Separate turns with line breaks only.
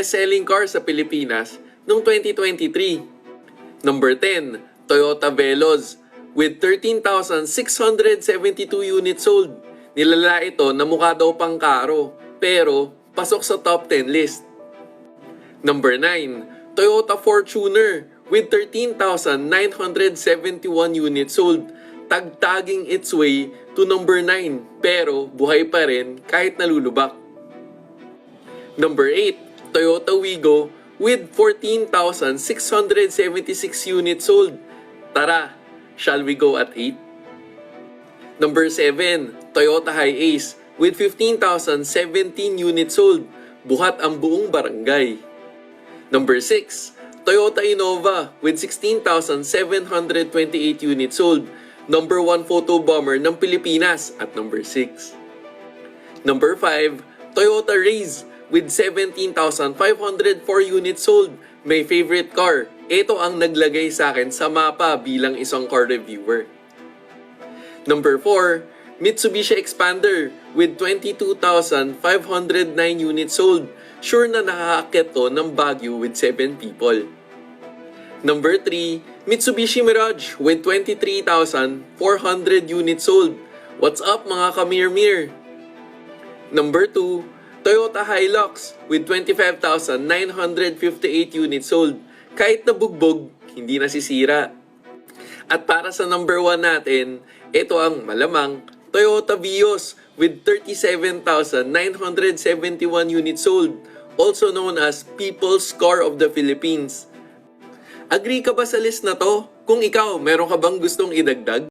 best-selling car sa Pilipinas noong 2023. Number 10, Toyota Veloz with 13,672 units sold. Nilala ito na mukha daw pang karo pero pasok sa top 10 list. Number 9, Toyota Fortuner with 13,971 units sold. Tagtaging its way to number 9 pero buhay pa rin kahit nalulubak. Number 8, Toyota Wigo with 14,676 units sold. Tara, shall we go at 8? Number 7, Toyota Hiace with 15,017 units sold. Buhat ang buong barangay. Number 6, Toyota Innova with 16,728 units sold. Number 1 photo bomber ng Pilipinas at number 6. Number 5, Toyota Raze with 17,504 units sold. My favorite car. Ito ang naglagay sa akin sa mapa bilang isang car reviewer. Number 4, Mitsubishi Expander with 22,509 units sold. Sure na nakakakit to ng Baguio with 7 people. Number 3, Mitsubishi Mirage with 23,400 units sold. What's up mga kamirmir? Number 2, Toyota Hilux with 25,958 units sold. Kahit nabugbog, hindi nasisira. At para sa number 1 natin, ito ang malamang Toyota Vios with 37,971 units sold, also known as People's Car of the Philippines. Agree ka ba sa list na to? Kung ikaw, meron ka bang gustong idagdag?